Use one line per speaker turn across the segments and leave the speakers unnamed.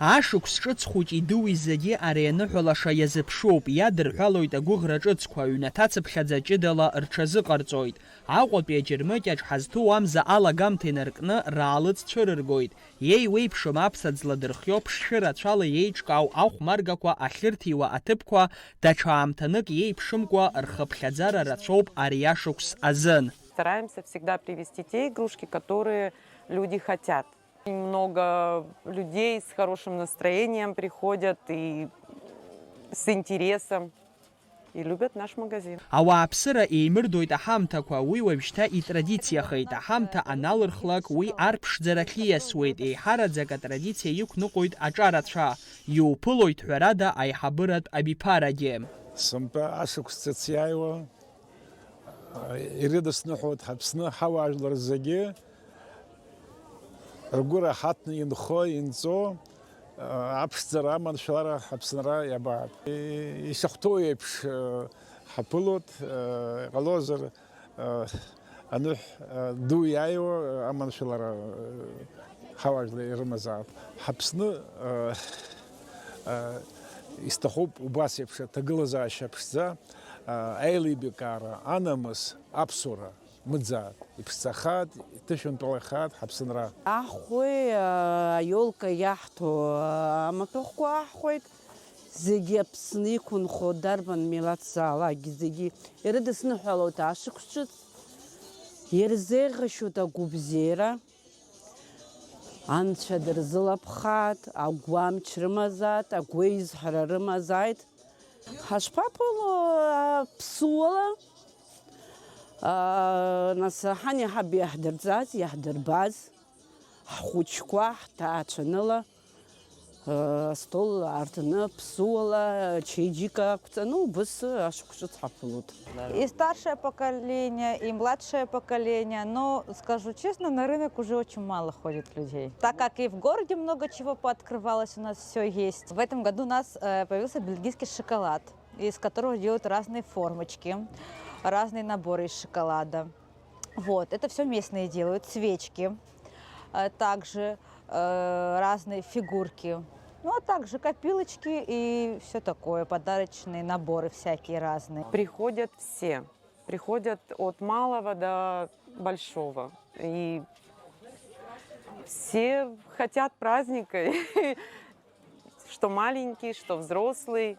Ашықәс ҿыц хәыҷи дуи зегьы ари аныҳәалаша иазыԥшуп, иадырҳәалоит агәыӷра ҿыцқәа, ҩнаҭацыԥхьаӡа ҷыдала рҽазыҟарҵоит. Аҟәатәи аџьармыкьаҿ ҳазҭоу амза алагамҭа инаркны раалыҵ цәырыргоит. Иеиуеиԥшым аԥсаӡла дырхиоуп шәшьырацәала иеиҿкаау ахәмаргақәа ахьырҭиуа аҭыԥқәа, даҽа аамҭанык иеиԥшымкәа рхыԥхьаӡара рацәоуп ари ашықәс азын.
Стараемся всегда привезти те игрушки, которые люди хотят. Много людей с хорошим настроением приходят и с интересом и любят наш магазин.
Ауааԥсыра еимырдоит аҳамҭақәа, уи уажәшьҭа итрадициахеит. Аҳамҭа аналырхлак, уи арԥшӡарахь ииасуеит. Еиҳараӡак атрадициа иқәныҟәоит аҿарацәа. Иуԥылоит ҳәарада аиҳабыратә абиԥарагьы.
Сымтәа ашықәсҵац иааиуа ирыдысныҳәоит ҳаԥсны ҳауаажәлар зегьы ргәы раҳаҭны инхо, инҵо аԥшӡара, аманшәалара ҳаԥснра иабаап. Ишахәҭоу еиԥш ҳаԥылоит, иҟалозар аныҳә ду иааиуа аманшәалара ҳауаажәлар ирымазаап. Ҳаԥсны исҭахуп убас еиԥш аҭагылазаашьа ԥшӡа, аилибакаара, анамыс, аԥсуара мыӡа иԥшӡахаат, иҭышәынтәалахаат ҳаԥсынра.
Аҳәои аиолка иаҳҭо амаҭәахәқәа аҳхәеит, зегьы Аԥсны иқәынхо дарбан милаҭзаалакгьы зегьы ирыдысныҳәалоит ашықәс ҿыц, ирзеиӷьашьоит агәыбзиара, анцәа дырзылаԥхаат, агәамч рымазаат, агәеизҳара рымазааит. Ҳашԥаԥыло ԥсуала, нас ҳан иаҳаб иаҳдырҵаз, иаҳдырбаз, ҳхәыҷқәа ҳҭаацәаныла, астол артны ԥсуала, чеиџьыка ақәҵаны убыс ашықәс ҿыц ҳаԥылоит.
И старшее поколение, и младшее поколение, но, скажу честно, на рынок уже очень мало ходит людей. Так как и в городе много чего пооткрывалось, у нас все есть. В этом году у нас появился бельгийский шоколад, из которого делают разные формочки, разные наборы из шоколада. Вот, это все местные делают, свечки, также разные фигурки. Ну, а также копилочки и все такое, подарочные наборы всякие разные.
Приходят все. Приходят от малого до большого. И все хотят праздника. Что маленький, что взрослый.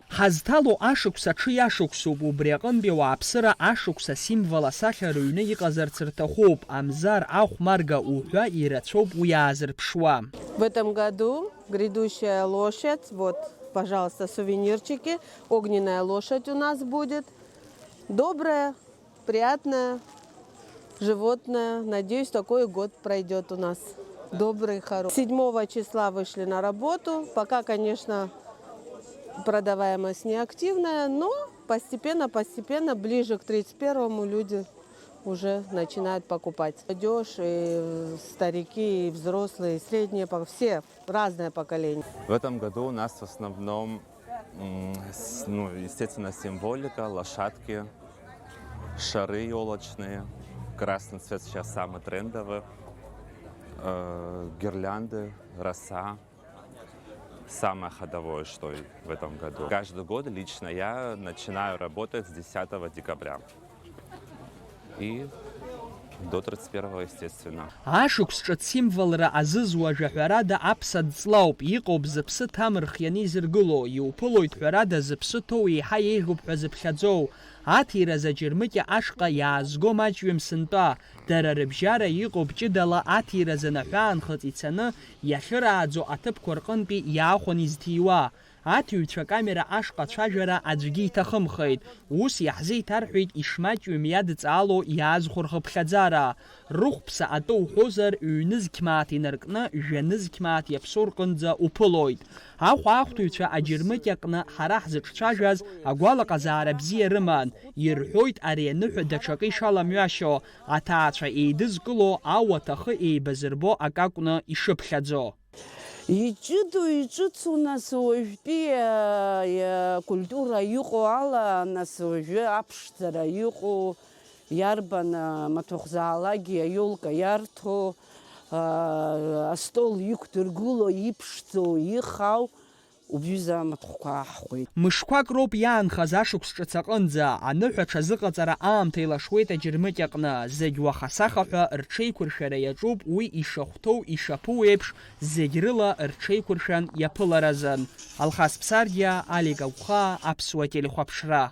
Ҳазҭало ашықәс аҽы иашықәсуп, убри аҟынтәи ауааԥсыра ашықәс асимвол асахьа рыҩны иҟазарц рҭахуп. Амзар, ахәмарга уҳәа ирацәоуп уи аазырԥшуа.
В этом году грядущая лошадь, вот, пожалуйста, сувенирчики, огненная лошадь у нас будет. Добрая, приятная животное. Надеюсь, такой год пройдет у нас. Добрый, хороший. 7 числа вышли на работу. Пока, конечно, продаваемость неактивная, но постепенно, ближе к 31-му люди уже начинают покупать. Молодежь, и старики, и взрослые, и средние, все разное поколение.
В этом году у нас в основном, естественно, символика, лошадки, шары елочные. Красный цвет сейчас самый трендовый. Гирлянды, роса. Самое ходовое, что в этом году. Каждый год лично я начинаю работать с 10 декабря. И до 31-го, естественно.
Ашықәс ҿыц символра азызуа жәаҳәарада аԥсаӡ-ҵлауп, иҟоуп зыԥсы ҭамырхианы изыргыло, иуԥылоит ҳәарада зыԥсы ҭоу еиҳа еиӷьуп ҳәа зыԥхьаӡоу. Аҭираз аџьармыкьа ашҟа иаазго маҷҩым сынтәа, дара рыбжьара иҟоуп ҷыдала аҭираз анаҳәаанхыҵ ицаны иахьырааӡо аҭыԥқәа рҟынтәи иаахәан изҭиуа. Аҭыҩцәа камера ашҟа ацәажәара аӡәгьы иҭахымхеит. Ус иаҳзеиҭарҳәеит ишмаҷҩым иадҵаало иаазхәо рхыԥхьаӡара. Рыхәԥса атәы уҳәозар, ҩны-зқьмааҭ инаркны жәаны-зқьмааҭ иаԥсоу рҟынӡа уԥылоит. Ахәаахәҭыҩцәа аџьармыкьаҟны ҳара ҳзыҿцәажәаз агәалаҟазаара бзиа рыман. Ирҳәоит ари аныҳәа даҽакы ишаламҩашьо, аҭаацәа еидызкыло, ауаҭахы еибазырбо акакәны ишыԥхьаӡо.
Иҷыдоу иҿыцу нас уажәтәи культура иҟоу ала, нас уажәы аԥшӡара иҟоу, иарбан маҭәахәзаалакгьы аиолка иарҭо,
астол иқәдыргыло, иԥшӡо, ихау, убҩыза амаҭәахәқәа ааҳхәеит.
Мышқәак роуп иаанхаз ашықәс ҿыц аҟынӡа, аныҳәа ҽазыҟаҵара аамҭа илашуеит аџьырмыкь аҟны. Зегь уаха-сахаҳәа рҽеиқәыршәара иаҿуп уи ишахәҭоу, ишаԥу еиԥш, зегь рыла рҽеиқәыршәан иаԥыларазын. Алхас Ԥсардиа, Алик Агәхаа, Аԥсуа телехәаԥшра.